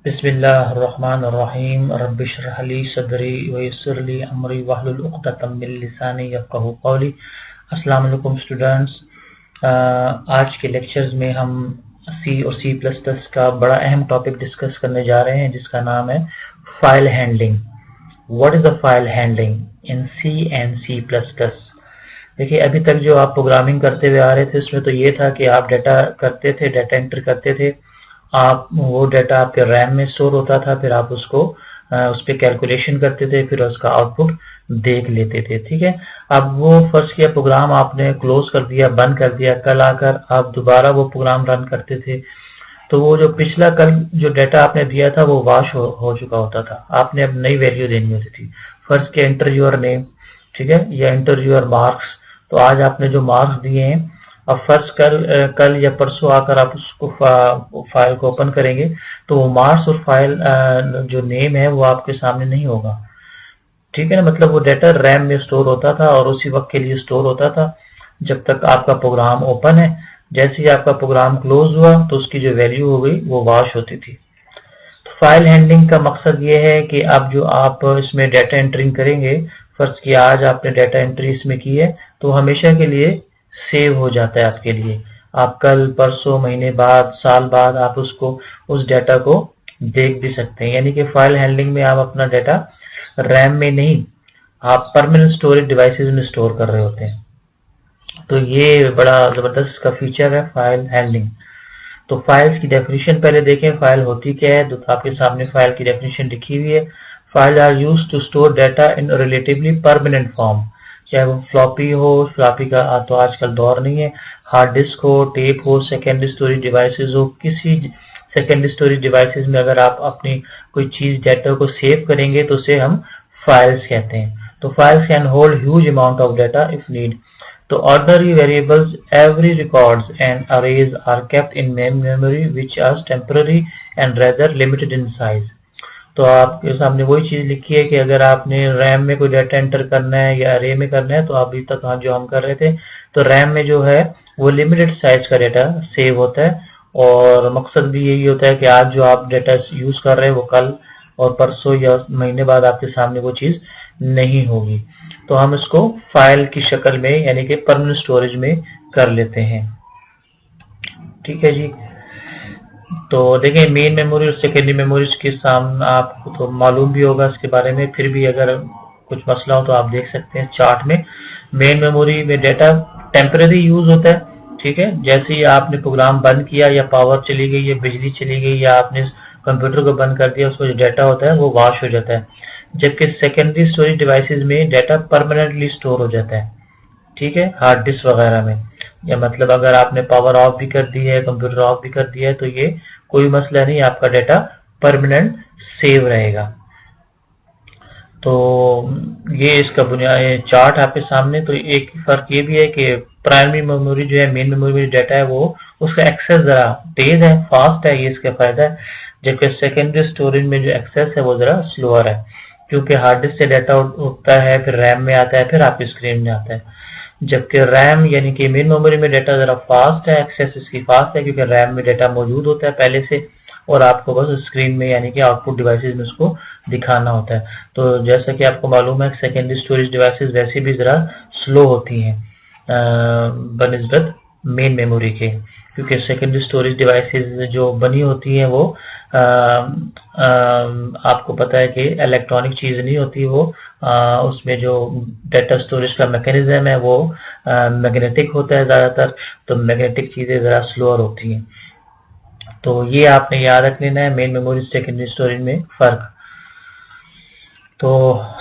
बिस्मिल्लाहिर्रहमानिर्रहीम रब्बिश्रह ली सदरी वयस्सिर ली अमरी वहलुल उक़दतम मिन लिसानी यफ़क़हू क़ौली। अस्सलाम वालेकुम स्टूडेंट्स। आज के लेक्चर्स में हम सी और सी प्लस प्लस का बड़ा अहम टॉपिक डिस्कस करने जा रहे हैं जिसका नाम है file handling. What is the file handling in C and C plus plus. देखिए, अभी तक जो आप प्रोग्रामिंग करते हुए आ रहे थे उसमें तो ये था कि आप डाटा करते थे, डाटा एंटर करते थे, आप वो डाटा आपके रैम में स्टोर होता था, फिर आप उसको उस पर कैलकुलेशन करते थे, फिर उसका आउटपुट देख लेते थे। ठीक है, अब वो फर्स्ट किया प्रोग्राम आपने क्लोज कर दिया, बंद कर दिया, कल आकर आप दोबारा वो प्रोग्राम रन करते थे तो वो जो पिछला कल जो डाटा आपने दिया था वो वॉश हो चुका होता था। आपने अब नई वैल्यू देनी होती थी। फर्स्ट के एंटर योर नेम, ठीक है, या एंटर योर मार्क्स। तो आज आपने जो मार्क्स दिए हैं, अब फर्स्ट कल या परसों आकर आप उसको फाइल को ओपन करेंगे तो वो मार्क्स और फाइल जो नेम है वो आपके सामने नहीं होगा। ठीक है ना, मतलब वो डाटा रैम में स्टोर होता था और उसी वक्त के लिए स्टोर होता था जब तक आपका प्रोग्राम ओपन है। जैसे ही आपका प्रोग्राम क्लोज हुआ तो उसकी जो वैल्यू हो गई वो वॉश होती थी। तो फाइल हैंडलिंग का मकसद ये है कि अब जो आप इसमें डाटा एंटरिंग करेंगे, फर्स्ट की आज आपने डाटा एंट्री इसमें की है तो हमेशा के लिए सेव हो जाता है आपके लिए। आप कल परसों महीने बाद साल बाद आप उसको उस डाटा को देख भी सकते हैं। यानी कि फाइल हैंडलिंग में आप अपना डाटा रैम में नहीं, आप परमानेंट स्टोरेज डिवाइसेस में स्टोर कर रहे होते हैं। तो ये बड़ा जबरदस्त का फीचर है फाइल हैंडलिंग। तो फाइल्स की डेफिनेशन पहले देखें, फाइल होती क्या है। तो आपके सामने फाइल की डेफिनेशन लिखी हुई है। File are used to store data in relatively permanent form, चाहे वो फ्लॉपी हो, फ्लॉपी का तो आजकल दौर नहीं है, हार्ड डिस्क हो, टेप हो, सेकेंडरी स्टोरेज डिवाइसेस हो। किसी सेकेंडरी स्टोरेज डिवाइसेस में अगर आप अपनी कोई चीज डाटा को सेव करेंगे तो उसे हम फाइल्स कहते हैं। तो files can hold huge amount of data if need. तो ordinary variables, every records and arrays are kept in main memory which are temporary and rather limited in size। तो आपके सामने वही चीज लिखी है कि अगर आपने रैम में कोई डाटा एंटर करना है या अरे में करना है तो अभी तक जो हम कर रहे थे तो रैम में जो है वो लिमिटेड साइज का डाटा सेव होता है। और मकसद भी यही होता है कि आज जो आप डाटा यूज कर रहे हैं वो कल और परसों या महीने बाद आपके सामने वो चीज नहीं होगी। तो हम इसको फाइल की शक्ल में यानी कि परमानेंट स्टोरेज में कर लेते हैं। ठीक है जी। तो देखें, मेन मेमोरी और सेकेंडरी मेमोरीज के सामने आपको तो मालूम भी होगा इसके बारे में, फिर भी अगर कुछ मसला हो तो आप देख सकते हैं चार्ट में। मेन मेमोरी में डाटा टेम्पररी यूज होता है। ठीक है, जैसे ही आपने प्रोग्राम बंद किया या पावर चली गई या बिजली चली गई या आपने कंप्यूटर को बंद कर दिया, उसमें जो डाटा होता है वो वॉश हो जाता है। जबकि सेकेंडरी स्टोरेज डिवाइसेस में डाटा परमानेंटली स्टोर हो जाता है। ठीक है, हार्ड डिस्क वगैरह में, या मतलब अगर आपने पावर ऑफ भी कर दी है, कंप्यूटर ऑफ भी कर दिया है तो ये कोई मसला नहीं, आपका डाटा परमानेंट सेव रहेगा। तो ये इसका बुनियादी चार्ट आपके सामने। तो एक फर्क ये भी है कि प्राइमरी मेमोरी जो है, मेन मेमोरी में डाटा है वो उसका एक्सेस जरा तेज है, फास्ट है, ये इसका फायदा है। जबकि सेकेंडरी स्टोरेज में जो एक्सेस है वो जरा स्लोअर है, क्योंकि हार्ड डिस्क से डाटा उठता है, फिर रैम में आता है, फिर आपकी स्क्रीन में आता है। जबकि रैम यानी कि मेन मेमोरी में डाटा जरा फास्ट है, एक्सेस इसकी फास्ट है, क्योंकि रैम में डाटा मौजूद होता है पहले से और आपको बस स्क्रीन में यानी कि आउटपुट डिवाइसेस में उसको दिखाना होता है। तो जैसा कि आपको मालूम है सेकेंडरी स्टोरेज डिवाइसेस वैसे भी जरा स्लो होती हैं बनिस्बत मेन मेमोरी के, क्योंकि सेकेंडरी स्टोरेज डिवाइसेस जो बनी होती हैं वो आपको पता है कि इलेक्ट्रॉनिक चीज नहीं होती, वो उसमें जो डाटा स्टोरेज का मैकेनिज्म है वो मैग्नेटिक होता है ज्यादातर। तो मैग्नेटिक चीजें जरा स्लोअर होती हैं। तो ये आपने याद रख लेना है, मेन मेमोरी सेकेंडरी स्टोरेज में फर्क। तो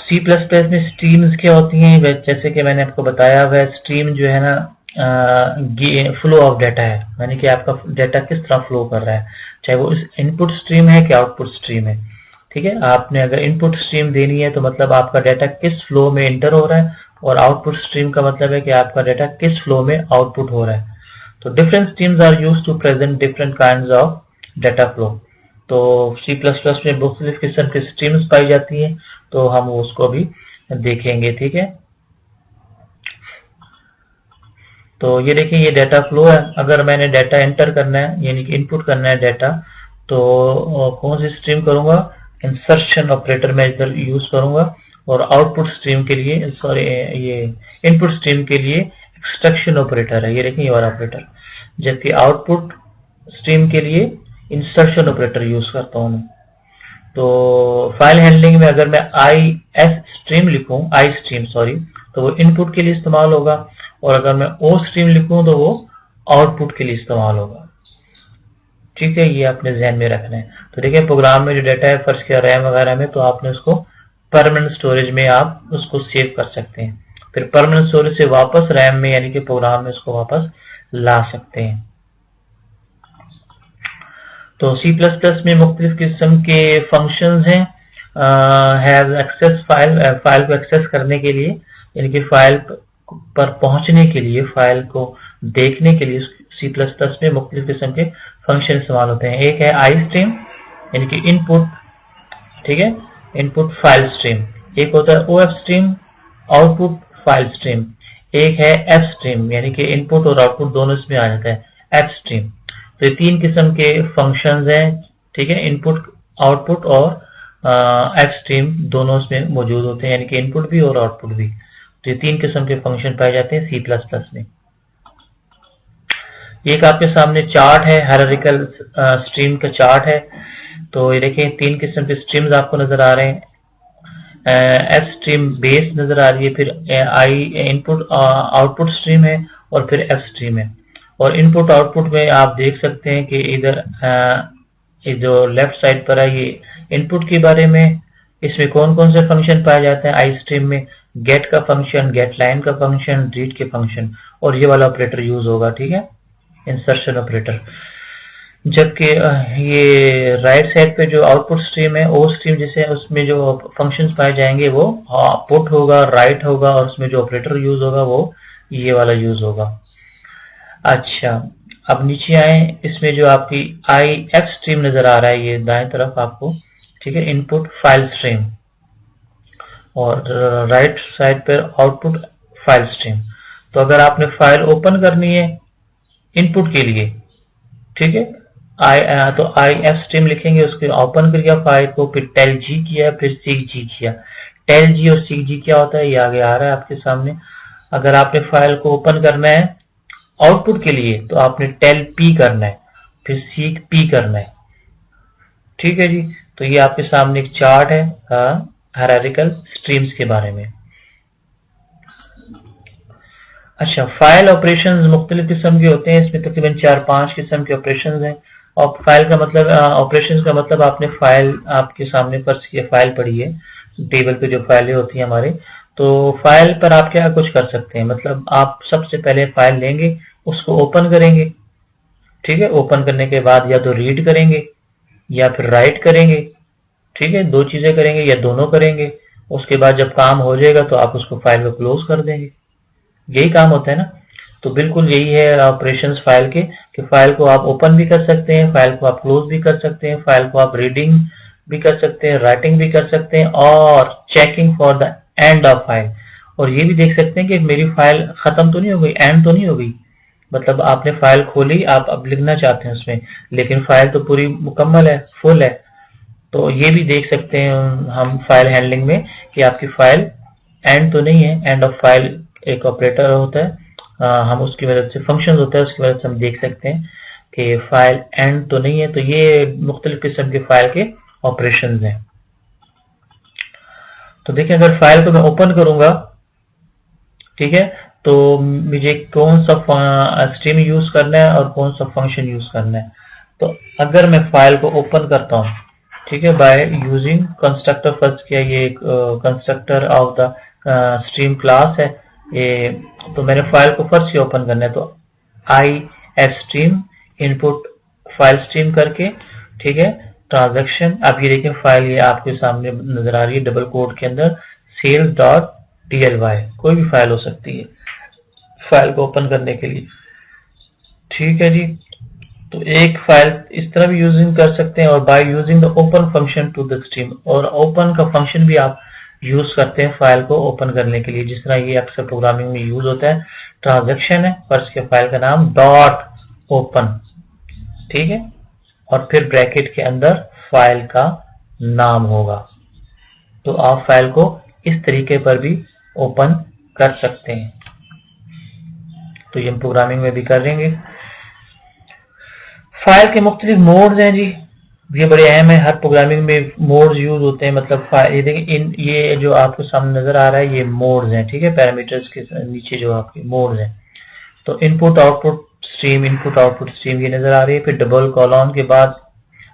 C++ में स्ट्रीम्स क्या होती हैं, जैसे कि मैंने आपको बताया हुआ, स्ट्रीम जो है ना फ्लो ऑफ डाटा है, यानी कि आपका डाटा किस तरह फ्लो कर रहा है, चाहे वो इनपुट स्ट्रीम है कि आउटपुट स्ट्रीम है। ठीक है, आपने अगर इनपुट स्ट्रीम देनी है तो मतलब आपका डाटा किस फ्लो में एंटर हो रहा है, और आउटपुट स्ट्रीम का मतलब है कि आपका डाटा किस फ्लो में आउटपुट हो रहा है। तो different streams are used to present different kinds of data flow. तो C++ में मुख्तलिफ किस्म की स्ट्रीम्स पाई जाती हैं, तो हम उसको भी देखेंगे। ठीक है, तो ये देखिए ये डाटा फ्लो है। अगर मैंने डाटा एंटर करना है यानी कि इनपुट करना है डाटा, तो कौन सी स्ट्रीम करूंगा, इंसर्शन ऑपरेटर मैं इधर यूज करूंगा, और आउटपुट स्ट्रीम के लिए, सॉरी ये इनपुट स्ट्रीम के लिए एक्सट्रैक्शन ऑपरेटर है, ये देखिए ये वाला ऑपरेटर, जबकि आउटपुट स्ट्रीम के लिए इंसर्शन ऑपरेटर यूज करता हूं मैं। तो फाइल हैंडलिंग में अगर मैं आई स्ट्रीम लिखूं, आई स्ट्रीम सॉरी, तो वो इनपुट के लिए इस्तेमाल होगा, और अगर मैं ओ स्ट्रीम लिखूं तो वो आउटपुट के लिए इस्तेमाल होगा। ठीक है, ये आपने ध्यान में रखना है। तो देखिए प्रोग्राम में जो डाटा है फर्स्ट किया रैम वगैरह में, तो आपने उसको परमानेंट स्टोरेज में आप उसको सेव कर सकते हैं, फिर परमानेंट स्टोरेज से वापस रैम में यानी कि प्रोग्राम में उसको वापस ला सकते हैं। तो C++ में मुख्तलिफ किस्म के फंक्शंस हैं, हैव एक्सेस फाइल को एक्सेस करने के लिए, यानी कि फाइल पर पहुंचने के लिए, फाइल को देखने के लिए C++ में मुख्तलिफ किस्म के फंक्शन इस्तेमाल होते हैं। एक है आई स्ट्रीम यानी कि इनपुट, ठीक है, इनपुट फाइल स्ट्रीम। एक होता है OF stream, output file stream. एक है F स्ट्रीम यानी कि इनपुट और आउटपुट दोनों इसमें आ जाता है, F स्ट्रीम। तो ये तीन किस्म के फंक्शंस हैं, ठीक है, इनपुट, आउटपुट और F स्ट्रीम दोनों इसमें मौजूद होते हैं, यानी कि इनपुट भी और आउटपुट भी। तो ये तीन किस्म के फंक्शन पाए जाते हैं C++ में। एक आपके सामने चार्ट है, हायरार्किकल स्ट्रीम का चार्ट है। तो ये देखिए तीन किस्म के स्ट्रीम्स आपको नजर आ रहे हैं, एफ स्ट्रीम बेस नजर आ रही है, फिर आई इनपुट आउटपुट स्ट्रीम है, और फिर एफ स्ट्रीम है। और इनपुट आउटपुट में आप देख सकते हैं कि इधर जो लेफ्ट साइड पर है ये इनपुट के बारे में, इसमें कौन कौन से फंक्शन पाए जाते हैं आई स्ट्रीम में, गेट का फंक्शन, गेट लाइन का फंक्शन, रीड के फंक्शन, और ये वाला ऑपरेटर यूज होगा, ठीक है, इंसर्शन ऑपरेटर। जबकि ये राइट साइड पे जो आउटपुट स्ट्रीम है, ओ स्ट्रीम जैसे, उसमें जो फंक्शंस पाए जाएंगे वो पुट होगा, राइट होगा, और उसमें जो ऑपरेटर यूज होगा वो ये वाला यूज होगा। अच्छा, अब नीचे आए, इसमें जो आपकी आई एफ स्ट्रीम नजर आ रहा है ये दाएं तरफ आपको, ठीक है, इनपुट फाइल स्ट्रीम, और राइट साइड पर आउटपुट फाइल स्ट्रीम। तो अगर आपने फाइल ओपन करनी है इनपुट के लिए, ठीक है, तो आई एफ स्ट्रीम लिखेंगे, उसके ओपन किया फाइल को, फिर टेल जी किया, फिर सीक जी किया। टेल जी और सीक जी क्या होता है ये आगे आ रहा है आपके सामने। अगर आपने फाइल को ओपन करना है आउटपुट के लिए तो आपने टेल पी करना है, फिर सीक पी करना है, ठीक है जी। तो ये आपके सामने एक चार्ट है हायरार्किकल स्ट्रीम्स के बारे में। अच्छा, फाइल ऑपरेशंस मुख्तलिफ किस्म के होते हैं, इसमें तकरीबन 4-5 किस्म के ऑपरेशंस हैं। और फाइल का मतलब, ऑपरेशंस का मतलब, आपने फाइल आपके सामने पर फाइल पड़ी है, टेबल पे जो फाइलें होती हैं हमारे, तो फाइल पर आप क्या कुछ कर सकते हैं, मतलब आप सबसे पहले फाइल लेंगे, उसको ओपन करेंगे, ठीक है, ओपन करने के बाद या तो रीड करेंगे या फिर राइट करेंगे, ठीक है, दो चीजें करेंगे या दोनों करेंगे। उसके बाद जब काम हो जाएगा तो आप उसको फाइल को क्लोज कर देंगे, यही काम होता है ना। तो बिल्कुल यही है ऑपरेशंस फाइल के, कि फाइल को आप ओपन भी कर सकते हैं, फाइल को आप क्लोज भी कर सकते हैं, फाइल को आप रीडिंग भी कर सकते हैं, राइटिंग भी कर सकते हैं, और checking for the end of file, और ये भी देख सकते हैं कि मेरी फाइल खत्म तो नहीं हो गई, एंड तो नहीं हो गई, मतलब आपने फाइल खोली, आप अब लिखना चाहते हैं उसमें, लेकिन फाइल तो पूरी मुकम्मल है, फुल है। तो ये भी देख सकते हैं हम फाइल हैंडलिंग में कि आपकी फाइल एंड तो नहीं है। एंड ऑफ फाइल एक ऑपरेटर होता है, हम उसकी मदद से, फंक्शन होता है, उसकी मदद से हम देख सकते हैं कि फाइल एंड तो नहीं है। तो ये मुख्तलिफ किस्म के फाइल के ऑपरेशंस हैं। तो देखिए, अगर फाइल को मैं ओपन करूंगा, ठीक है, तो मुझे कौन सा स्ट्रीम यूज करना है और कौन सा फंक्शन यूज करना है। तो अगर मैं फाइल को ओपन करता हूं, ठीक है, बाय यूजिंग कंस्ट्रक्टर, फर्स्ट किया, ये constructor of the stream class है ये, तो मैंने फाइल को फर्स्ट ही ओपन करना है, तो I F stream input file stream करके, ठीक है, ट्रांजैक्शन। अब ये देखें फाइल ये आपके सामने नजर आ रही है डबल कोड के अंदर, sales.tly, कोई भी फाइल हो सकती है फाइल को ओपन करने के लिए, ठीक है जी। तो एक फाइल इस तरह भी यूजिंग कर सकते हैं, और by using the open function to the stream, और ओपन का फंक्शन भी आप यूज करते हैं फाइल को ओपन करने के लिए, जिस तरह ये अक्सर प्रोग्रामिंग में यूज होता है। ट्रांजैक्शन है, फर्स्ट के फाइल का नाम डॉट ओपन, ठीक है, और फिर ब्रैकेट के अंदर फाइल का नाम होगा। तो आप फाइल को इस तरीके पर भी ओपन कर सकते हैं। तो ये हम प्रोग्रामिंग में भी करेंगे। फाइल के मुख्तलिफ मोड्स हैं जी, ये बड़े अहम है। हर प्रोग्रामिंग में मोड्स यूज होते हैं। मतलब ये देखिए, ये जो आपको सामने नजर आ रहा है ये मोड्स हैं, ठीक है। पैरामीटर्स के नीचे जो आपके मोड्स हैं, तो इनपुट आउटपुट स्ट्रीम ये नजर आ रही है। फिर डबल कॉलन के बाद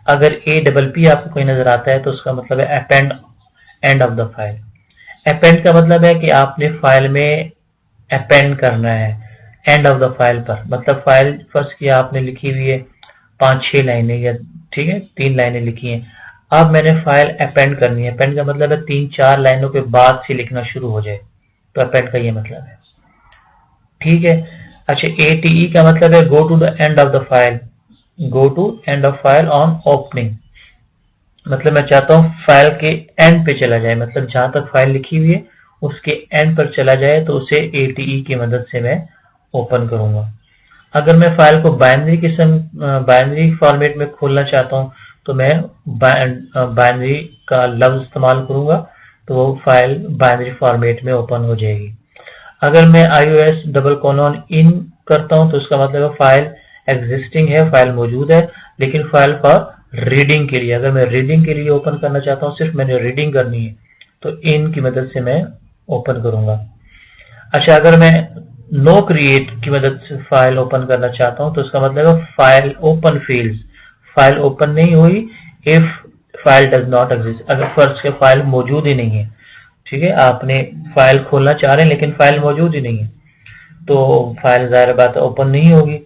अगर A+P आपको कोई नजर आता है तो उसका मतलब है append and of the file. Append का मतलब है कि आपने फाइल में अपेंड करना है एंड ऑफ द फाइल पर। मतलब फाइल फर्स्ट की आपने लिखी हुई है 5-6 लाइनें या ठीक है 3 लाइनें लिखी हैं। अब मैंने फाइल अपेंड करनी है। अपेंड का मतलब है 3-4 लाइनों के बाद से लिखना शुरू हो जाए, तो अपेंड का ये मतलब है, ठीक है। अच्छा, ATE का मतलब है go to the end of the file, go to end of file on opening. मतलब मैं चाहता हूं फाइल के एंड पे चला जाए, मतलब जहां तक फाइल लिखी हुई है उसके एंड पर चला जाए, तो उसे ATE की मदद से मैं ओपन करूंगा। अगर मैं फाइल को बाइनरी फॉर्मेट में खोलना चाहता हूं तो मैं बाइनरी का लफ्ज इस्तेमाल करूंगा, तो वो फाइल बाइनरी फॉर्मेट में ओपन हो जाएगी। अगर मैं ios : in करता हूं तो उसका मतलब है फाइल एग्जिस्टिंग है, फाइल मौजूद है, लेकिन फाइल फॉर रीडिंग के लिए, अगर मैं रीडिंग के लिए ओपन करना चाहता हूं, सिर्फ मैंने रीडिंग करनी है, तो इन की मदद से मैं ओपन करूंगा। अच्छा, अगर मैं नो क्रिएट की मदद से फाइल ओपन करना चाहता हूं तो उसका मतलब है file open fails, file open नहीं हुई if file does not exist, अगर फर्स्ट के फाइल मौजूद ही नहीं है, ठीक है। आपने फाइल खोलना चाह रहे हैं लेकिन फाइल मौजूद ही नहीं है, तो फाइल जाहिर बात ओपन नहीं होगी,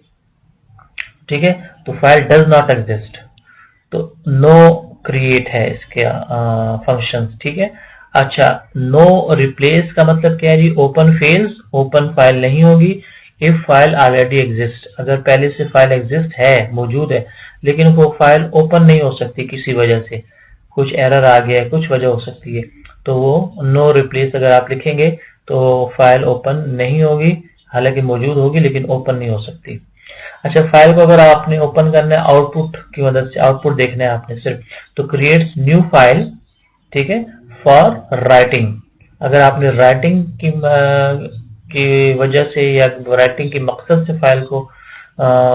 ठीक है। तो फाइल डज नॉट एग्जिस्ट, तो नो क्रिएट है इसके फंक्शन, ठीक है। अच्छा, नो रिप्लेस का मतलब क्या है जी? ओपन फेल्स, ओपन फाइल नहीं होगी इफ फाइल ऑलरेडी एग्जिस्ट, अगर पहले से फाइल एग्जिस्ट है, मौजूद है, लेकिन वो फाइल ओपन नहीं हो सकती किसी वजह से, कुछ एरर आ गया है, कुछ वजह हो सकती है, तो वो नो रिप्लेस अगर आप लिखेंगे तो फाइल ओपन नहीं होगी, हालांकि मौजूद होगी लेकिन ओपन नहीं हो सकती। अच्छा, फाइल को अगर आपने ओपन करना है आउटपुट की मदद से, आउटपुट देखना है आपने सिर्फ, तो क्रिएट न्यू फाइल, ठीक है, फॉर राइटिंग। अगर आपने राइटिंग की वजह से या राइटिंग के मकसद से फाइल को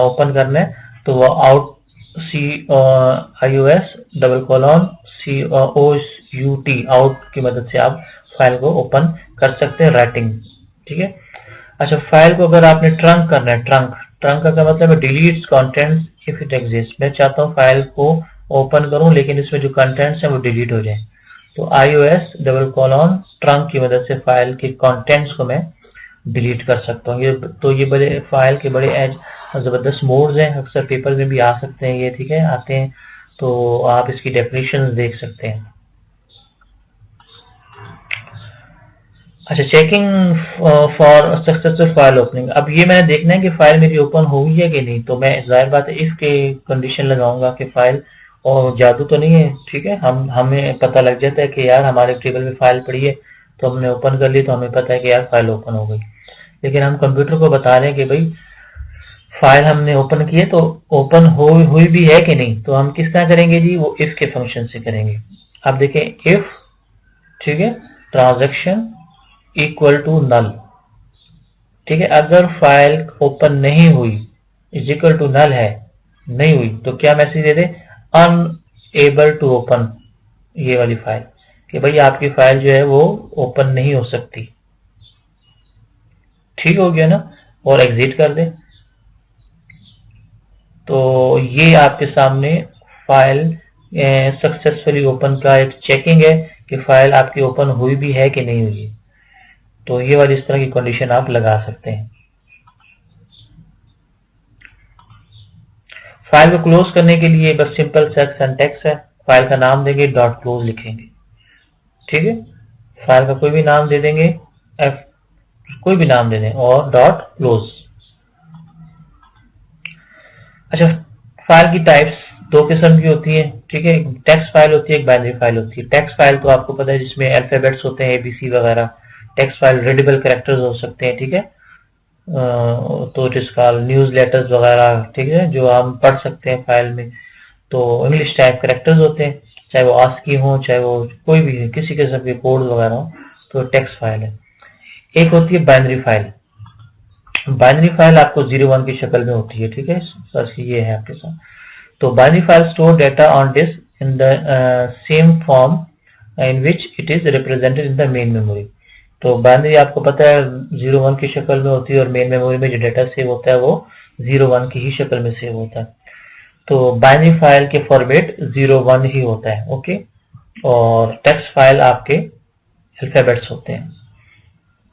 ओपन करना है, तो वो ios : आउट की मदद से आप फाइल को ओपन कर सकते हैं, राइटिंग, ठीक है। अच्छा, फाइल को अगर आपने ट्रंक करना है, ट्रंक का मतलब है delete contents if it exist, मैं चाहता हूं फाइल को ओपन करूं लेकिन इसमें जो कंटेंट्स हैं वो डिलीट हो जाए, तो ios : ट्रंक की मदद से फाइल के कंटेंट्स को मैं डिलीट कर सकता हूँ। ये बड़े फाइल के बड़े जबरदस्त मोड्स हैं, अक्सर पेपर में भी आ सकते हैं ये, ठीक है, आते हैं, तो आप इसकी डेफिनेशन देख सकते हैं। अच्छा, checking for successful file opening. अब ये मैंने देखना है कि फाइल मेरी ओपन हुई है कि नहीं, तो मैं जाहिर बात है इफ के कंडीशन लगाऊंगा कि फाइल, और जादू तो नहीं है, ठीक है, हमें पता लग जाता है कि यार हमारे टेबल में फाइल पड़ी है, तो हमने ओपन कर ली, तो हमें पता है कि यार फाइल ओपन हो गई। लेकिन हम कंप्यूटर को बता रहे हैं कि भाई फाइल हमने ओपन की है, तो ओपन हुई भी है कि नहीं, तो हम किस तरह करेंगे जी? वो इफ के फंक्शन से करेंगे। अब देखें, इफ, ठीक है, ट्रांजैक्शन इक्वल टू नल, ठीक है, अगर फाइल ओपन नहीं हुई, इज इक्वल टू नल है, नहीं हुई, तो क्या मैसेज दे दे? अनएबल टू ओपन, ये वाली फाइल, कि भाई आपकी फाइल जो है वो ओपन नहीं हो सकती, ठीक हो गया ना, और एग्जिट कर दे। तो ये आपके सामने फाइल सक्सेसफुली ओपन का एक चेकिंग है कि फाइल आपकी ओपन हुई भी है कि नहीं हुई है, तो ये वाली इस तरह की कंडीशन आप लगा सकते हैं। फाइल को क्लोज करने के लिए बस सिंपल सिंटैक्स है, फाइल का नाम देंगे, डॉट क्लोज लिखेंगे, ठीक है, फाइल का कोई भी नाम दे देंगे, कोई भी नाम दे दें, और डॉट क्लोज। अच्छा, फाइल की टाइप्स दो किस्म की होती है, ठीक है, टेक्स्ट फाइल होती है, एक बाइनरी फाइल होती है। टेक्स्ट फाइल तो आपको पता है जिसमें अल्फाबेट्स होते हैं, ABC वगैरह। टेक्स्ट फाइल रीडेबल कैरेक्टर्स हो सकते हैं, ठीक है, तो it is called news letters वगैरह, ठीक है, जो हम पढ़ सकते हैं फाइल में। तो इंग्लिश टाइप कैरेक्टर्स होते हैं, चाहे वो आस्की हो, चाहे वो कोई भी है, किसी किस्म के कोड वगैरह हो, तो टेक्स्ट फाइल है। एक होती है बाइनरी फाइल। बाइनरी फाइल आपको 0-1 की शक्ल में होती है, ठीक है, बस ये है आपके साथ। तो binary file store data on disk in the same form in which it is represented in the main memory. तो बाइनरी आपको पता है 0-1 की शक्ल में होती है, और मेन मेमोरी में जो डेटा सेव होता है वो 0-1 की ही शक्ल में सेव होता है। तो बाइनरी फाइल के फॉर्मेट 0-1 ही होता है, ओके, और टेक्स्ट फाइल आपके अल्फाबेट्स होते हैं।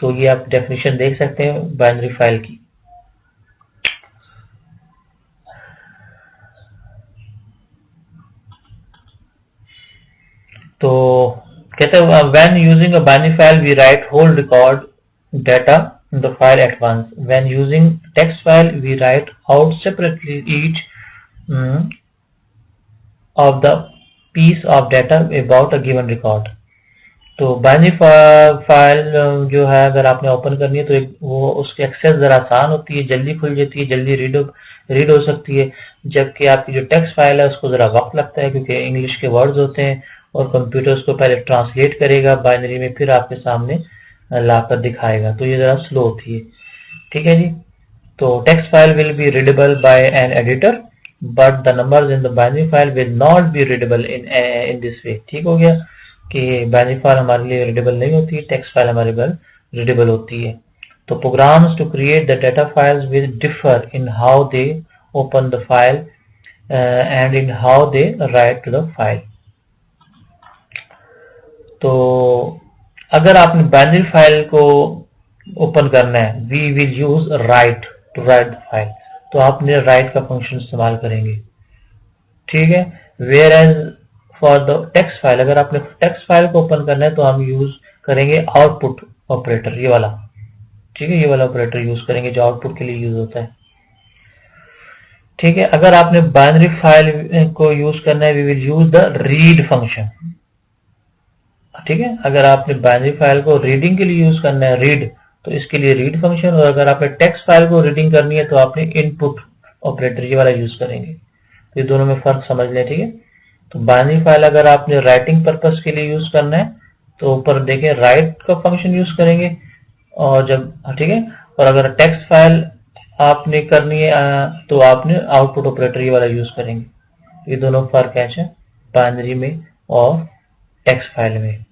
तो ये आप डेफिनेशन देख सकते हैं बाइनरी फाइल की। तो कहते हैं when using a binary file we write whole record data in the file at once. When using text file we write out separately each of the piece of data about a given record. तो binary file जो है अगर आपने open करनी है तो वो उसकी एक्सेस जरा आसान होती है, जल्दी खुल जाती है, जल्दी रीड हो सकती है, जबकि आपकी जो टेक्स्ट फाइल है उसको जरा वक्त लगता है, क्योंकि इंग्लिश के वर्ड्स होते हैं और कंप्यूटर उसको पहले ट्रांसलेट करेगा बाइनरी में, फिर आपके सामने लाकर दिखाएगा, तो ये जरा स्लो होती है, ठीक है जी। तो text file will be readable by an editor but the numbers in the binary file will not be readable in this way. ठीक हो गया कि बाइनरी फाइल हमारे लिए रीडेबल नहीं होती है, टेक्स्ट फाइल हमारे लिए रीडेबल होती है। तो programs to create the data files will differ in how they open the file and in how they write to the file. तो अगर आपने बाइनरी फाइल को ओपन करना है, we will use write to write the file, तो आपने write का function इस्तेमाल करेंगे, ठीक है। Whereas for the text file, अगर आपने टेक्स्ट फाइल को ओपन करना है तो हम यूज करेंगे आउटपुट ऑपरेटर, ये वाला, ठीक है, ये वाला ऑपरेटर यूज करेंगे जो आउटपुट के लिए यूज होता है, ठीक है। अगर आपने बाइनरी फाइल को यूज करना है, we will use the read function, ठीक है। अगर आपने बाइनरी फाइल को रीडिंग के लिए यूज करना है, रीड, तो इसके लिए रीड फंक्शन, और अगर आपने टेक्स्ट फाइल को रीडिंग करनी है तो आपने इनपुट ऑपरेटर ये वाला यूज करेंगे। तो ये दोनों में फर्क समझ लें, ठीक है। तो बाइनरी फाइल अगर आपने राइटिंग पर्पस के लिए यूज करना है तो ऊपर देखें राइट का फंक्शन यूज करेंगे, और जब, ठीक है, और अगर टेक्स्ट फाइल आपने करनी है तो आपने आउटपुट ऑपरेटर ये वाला यूज करेंगे। ये दोनों फर्क है बाइनरी में और टेक्स्ट फाइल में।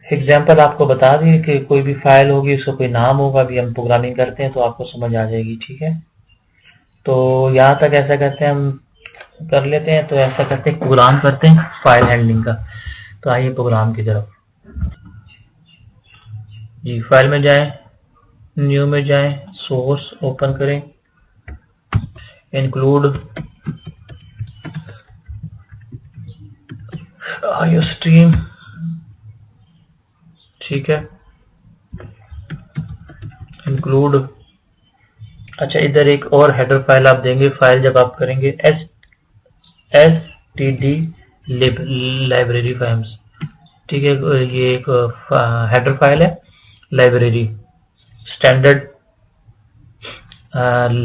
एग्जाम्पल आपको बता दी कि कोई भी फाइल होगी उसका कोई नाम होगा, अभी हम प्रोग्रामिंग करते हैं तो आपको समझ आ जाएगी, ठीक है। तो यहाँ तक ऐसा करते हैं, हम कर लेते हैं, तो ऐसा करते हैं प्रोग्राम करते हैं फाइल हैंडलिंग का। तो आइए प्रोग्राम की तरफ जी, फाइल में जाएं, न्यू में जाएं, सोर्स ओपन करें, इंक्लूड आईओस्ट्रीम, ठीक है, इंक्लूड, अच्छा इधर एक और हेडर फाइल आप देंगे, फाइल जब आप करेंगे std lib लाइब्रेरी फाइल्स, ठीक है, ये एक हेडर फाइल है, लाइब्रेरी स्टैंडर्ड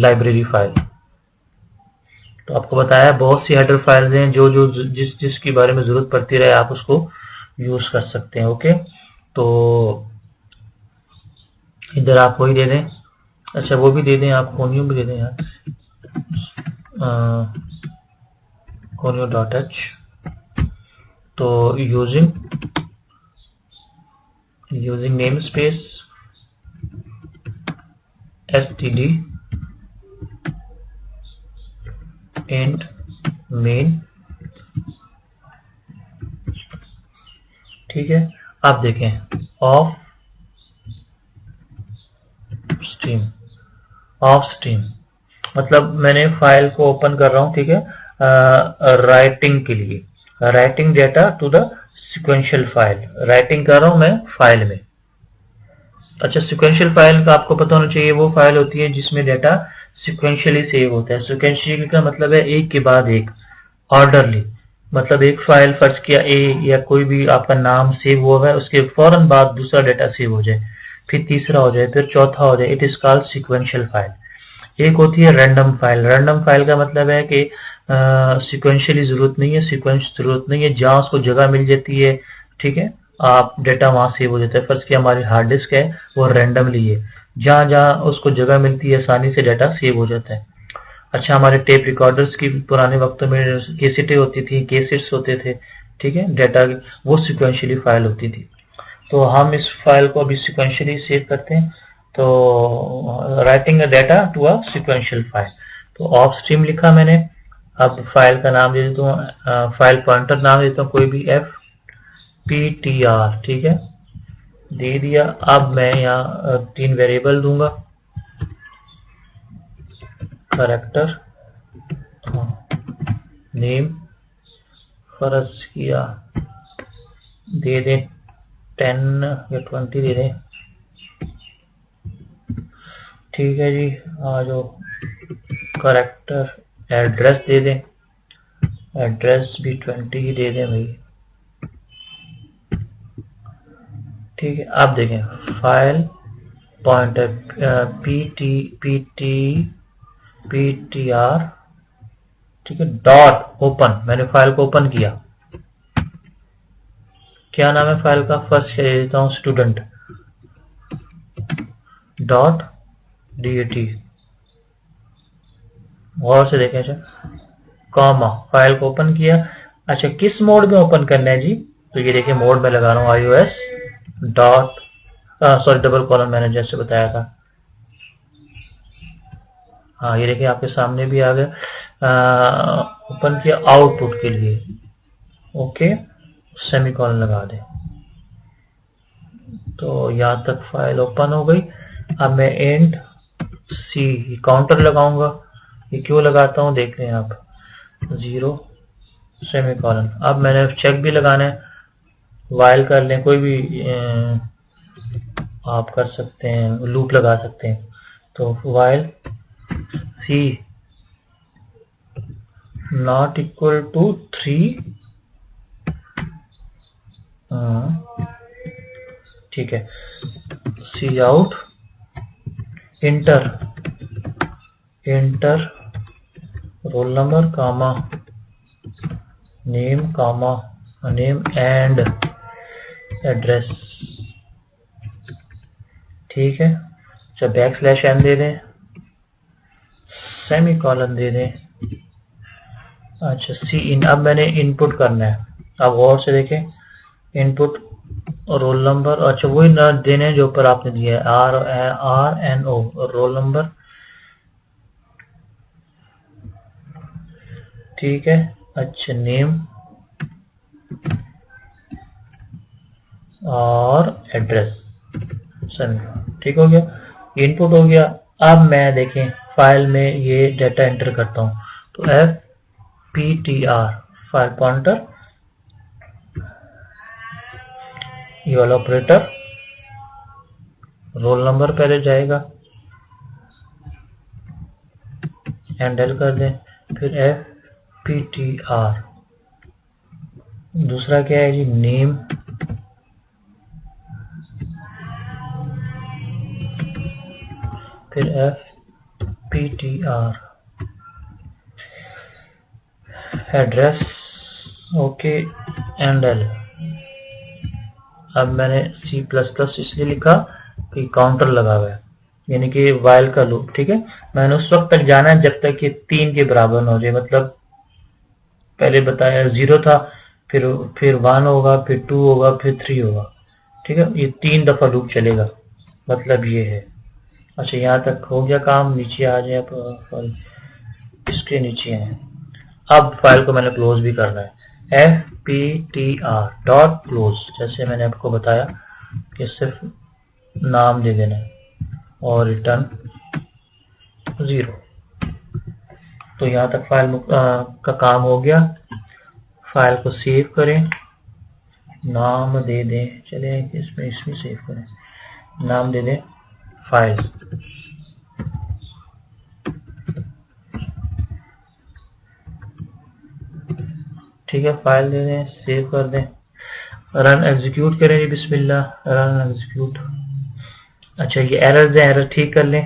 लाइब्रेरी फाइल। तो आपको बताया बहुत सी हेडर फाइल्स हैं, जो जो जिसकी बारे में जरूरत पड़ती रहे आप उसको यूज कर सकते हैं, ओके। तो इधर आप वही दे दें, अच्छा वो भी दे दें, आप कोनियो भी दे दें यार, कोनियो डॉट एच। तो using name space std int main, ठीक है। आप देखें ऑफ स्ट्रीम मतलब मैंने फाइल को ओपन कर रहा हूं, ठीक है, राइटिंग के लिए, writing data to the sequential file, writing कर रहा हूं मैं फाइल में। अच्छा, सिक्वेंशियल फाइल का आपको पता होना चाहिए, वो फाइल होती है जिसमें डेटा सिक्वेंशियली सेव होता है। सिक्वेंशियल का मतलब है एक के बाद एक, ऑर्डरली, मतलब एक फाइल फर्ज किया ए या कोई भी आपका नाम सेव हुआ है, उसके फौरन बाद दूसरा डेटा सेव हो जाए, फिर तीसरा हो जाए, फिर चौथा हो जाए, it is called sequential file. एक होती है रैंडम फाइल। रैंडम फाइल का मतलब है कि सिक्वेंशियली जरूरत नहीं है, सीक्वेंस जरूरत नहीं है, जहां उसको जगह मिल जाती है, ठीक है, आप डेटा वहां सेव हो जाता है। फर्स्ट की हमारी हार्ड डिस्क है वो रैंडमली है, जहां जहां उसको जगह मिलती है आसानी से डाटा सेव हो जाता है। अच्छा, हमारे टेप रिकॉर्डर्स की पुराने वक्तों में कैसेटें होती थी, कैसेट्स होते थे, ठीक है, डाटा वो सिक्वेंशियली फाइल होती थी। तो हम इस फाइल को अभी सिक्वेंशियली सेव करते हैं। तो writing data to a sequential file, तो ऑफ स्ट्रीम लिखा मैंने। अब फाइल का नाम दे देता हूँ, फाइल पॉइंटर नाम देता हूँ कोई भी, FPTR, ठीक है, दे दिया। अब मैं यहाँ 3 वेरिएबल दूंगा, कैरेक्टर, नेम, फर्ज किया दे दे 10 या 20 दे दें, ठीक है जी। जो कैरेक्टर एड्रेस दे दें, एड्रेस भी 20 ही दे दें भाई, ठीक है। आप देखें फाइल पॉइंटर PTR, ठीक है, डॉट ओपन, मैंने फाइल को ओपन किया। क्या नाम है फाइल का, फर्स्ट ले देता हूं स्टूडेंट डॉट DAT, और से देखें, अच्छा, कॉमा, फाइल को ओपन किया। अच्छा, किस मोड में ओपन करना है जी, तो ये देखिए मोड में लगा रहा हूं iOS dot, sorry double colon मैंने जैसे बताया था। हाँ, ये देखिए आपके सामने भी आ गया। ओपन किया आउटपुट के लिए, ओके, सेमीकोलन लगा दें। तो यहाँ तक फाइल ओपन हो गई। अब मैं एंड सी काउंटर लगाऊंगा। ये क्यों लगाता हूँ देख लें आप, 0 सेमीकोलन। अब मैंने चेक भी लगाना है, वाइल कर लें, कोई भी आप कर सकते हैं, लूप लगा सकते हैं। तो while C not equal to 3, ठीक है, cout enter roll number comma name comma name and address, ठीक है। अच्छा, बैकस्लैश n दे दें, सेमी कॉलन दे दें। अच्छा, सी इन, अब मैंने इनपुट करना है। अब गौर से देखें, इनपुट रोल नंबर, अच्छा वही ना देने जो ऊपर आपने दिया है, RNO रोल नंबर, ठीक है। अच्छा, नेम और एड्रेस, ठीक हो गया, इनपुट हो गया। अब मैं देखें फाइल में ये डाटा एंटर करता हूं, तो FPTR फाइल पॉइंटर, ये वाला ऑपरेटर, रोल नंबर पहले जाएगा, हैंडल कर दें, फिर FPTR, दूसरा क्या है जी, नेम, फिर FPTR, एड्रेस, ओके, हैंडल। अब मैंने C++ इसलिए लिखा कि काउंटर लगा हुआ है, यानी कि वाइल का लूप, ठीक है। मैंने उस वक्त तक जाना है जब तक ये 3 के बराबर हो जाए, मतलब पहले बताया 0 था, फिर 1 होगा, फिर 2 होगा, फिर 3 होगा, ठीक है। ये 3 दफा लूप चलेगा, मतलब ये है। अच्छा, यहाँ तक हो गया काम, नीचे आ जाए, इसके नीचे है। अब फाइल को मैंने क्लोज भी करना है, FPTR डॉट क्लोज, जैसे मैंने आपको बताया कि सिर्फ नाम दे देना है और रिटर्न 0। तो यहाँ तक फाइल का काम हो गया। फाइल को सेव करें, नाम दे दें, चले इसमें सेव करें, नाम दे दें फाइल, ठीक है, फाइल दे दें, सेव कर दें, रन एग्जीक्यूट करें जी, बिस्मिल्लाह, रन एग्जीक्यूट। अच्छा, ये एरर है, एरर ठीक कर लें।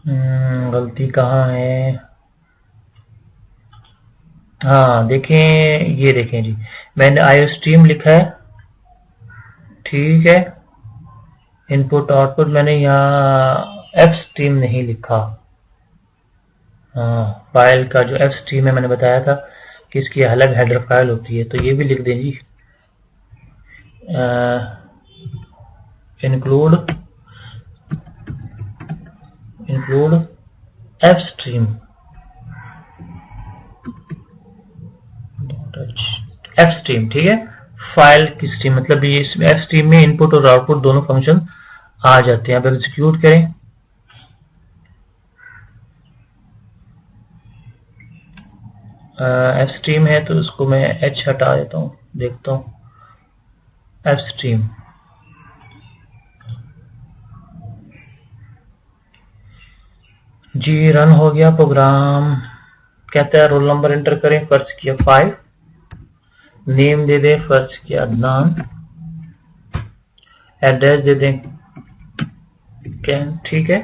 गलती कहाँ है? हाँ देखें, ये देखें जी, मैंने आईओ स्ट्रीम लिखा है, ठीक है। इनपुट आउटपुट मैंने यहाँ एफ स्ट्रीम नहीं लिखा। हाँ, फाइल का जो एफ स्ट्रीम है मैंने बताया था कि इसकी अलग हेडर फाइल होती है, तो ये भी लिख दें जी, इंक्लूड एफ स्ट्रीम, ठीक है। फाइल की स्ट्रीम मतलब ये, इसमें एफ स्ट्रीम में इनपुट और आउटपुट दोनों फंक्शन आ जाते हैं। अब एग्जीक्यूट करें, एफ स्ट्रीम है तो उसको मैं एच हटा देता हूँ, देखता हूँ एफ स्ट्रीम। जी रन हो गया प्रोग्राम। कहता है रोल नंबर एंटर करें, फर्ज किया 5, नेम दे दें, फर्ज किया अदनान, एड्रेस दे दें कैन, ठीक है।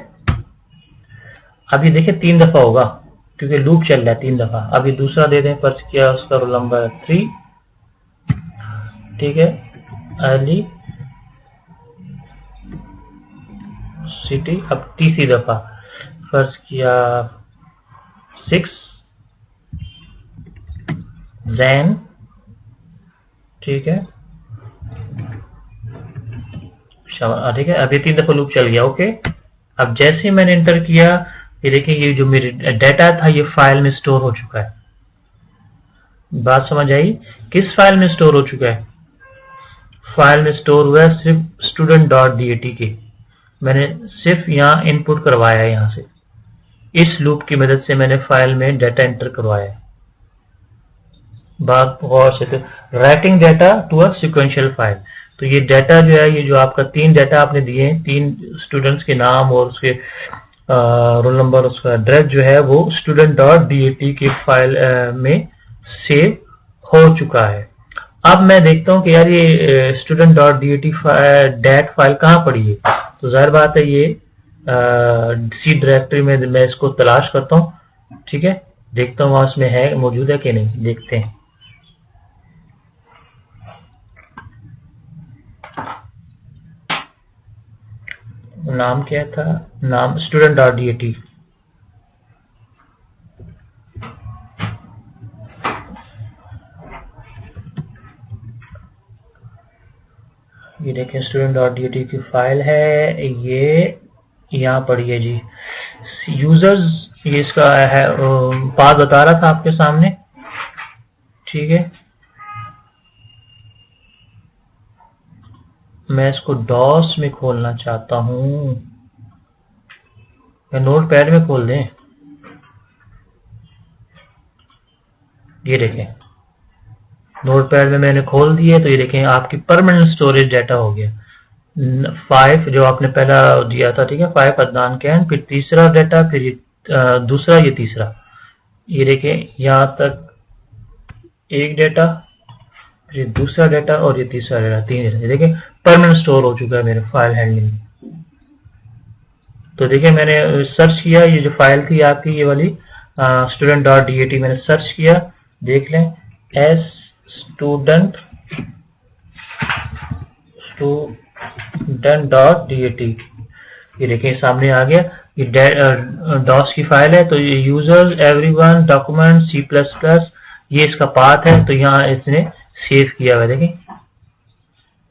अब ये देखिए 3 दफा होगा क्योंकि लूप चल रहा है 3 दफा। अब ये दूसरा दे दें, फर्ज किया उसका रोल नंबर 3, ठीक है। अर्ली सिटी, अब तीसरी दफा फर्ज किया 6 जैन, ठीक है, ठीक है। अभी 3 दफा लूप चल गया, ओके। अब जैसे ही मैंने एंटर किया, ये देखिए ये जो मेरे डाटा था ये फाइल में स्टोर हो चुका है। बात समझ आई? किस फाइल में स्टोर हो चुका है? फाइल में स्टोर हुआ है सिर्फ student.dat के। मैंने सिर्फ यहाँ इनपुट करवाया है, यहाँ से इस लूप की मदद से मैंने फाइल में डाटा एंटर करवाया है। बात गौर से, तो writing data to a sequential file. तो ये डाटा जो है, ये जो आपका 3 डाटा आपने दिए हैं, 3 स्टूडेंट्स के नाम और उसके रोल नंबर, उसका एड्रेस जो है वो student.dat की फाइल में सेव हो चुका है। अब मैं देखता हूँ कि यार ये student.dat फाइल कहाँ पड़ी है। तो जाहिर बात है ये सी डायरेक्टरी में मैं इसको तलाश करता हूँ, ठीक है। देखता हूँ वहां इसमें है, मौजूद है कि नहीं, देखते हैं। नाम क्या था? नाम student.dat। ये देखें student.dat की फाइल है, ये यहाँ पड़ी है जी। यूजर्स, ये इसका है पास बता रहा था आपके सामने, ठीक है। मैं इसको डॉस में खोलना चाहता हूं, या नोट पैड में खोल दें। ये देखें नोट पैड में मैंने खोल दिए, तो ये देखें आपकी परमानेंट स्टोरेज डाटा हो गया 5 जो आपने पहला दिया था, ठीक है। 5 अदनान कैन, फिर तीसरा डाटा, फिर ये दूसरा, ये तीसरा। ये देखें यहाँ तक एक डाटा, फिर दूसरा डाटा और ये तीसरा डाटा, 3 डाटा। देखें परमानेंट स्टोर हो चुका है मेरे फाइल हैंडलिंग में। तो देखिए मैंने सर्च किया, ये जो फाइल थी आपकी ये वाली student.dat, मैंने सर्च किया, देख लें एस student.dat, ये देखिए सामने आ गया। ये डॉस की फाइल है, तो ये यूजर्स एवरीवन डॉक्यूमेंट C++, ये इसका पाथ है, तो यहाँ इसने सेव किया हुआ, देखें,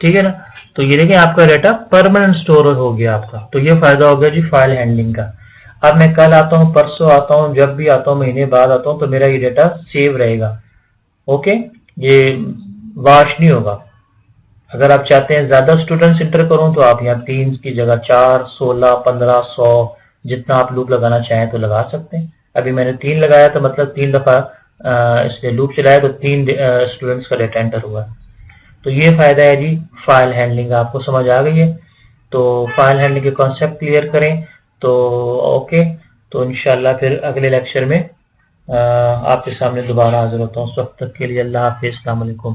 ठीक है ना। तो ये देखें आपका डाटा परमानेंट स्टोर हो गया आपका। तो ये फायदा हो गया जी फाइल हैंडलिंग का। अब मैं कल आता हूँ, परसों आता हूँ, जब भी आता हूँ, महीने बाद आता हूँ, तो मेरा ये डाटा सेव रहेगा, ओके। ये वाश नहीं होगा। अगर आप चाहते हैं ज्यादा स्टूडेंट्स इंटर करूं, तो आप यहाँ 3 की जगह 4, 16, 15, 100 जितना आप लूप लगाना चाहें तो लगा सकते हैं। अभी मैंने 3 लगाया, तो मतलब 3 दफा इसने लूप चलाया, तो 3 स्टूडेंट्स का डाटा एंटर हुआ। तो ये फायदा है जी फाइल हैंडलिंग। आपको समझ आ गई है? तो फाइल हैंडलिंग के कॉन्सेप्ट क्लियर करें तो ओके। तो इंशाल्लाह फिर अगले लेक्चर में आपके सामने दोबारा हाजिर होता हूँ। उस वक्त तक के लिए अल्लाह हाफिज़, अस्सलाम वालेकुम।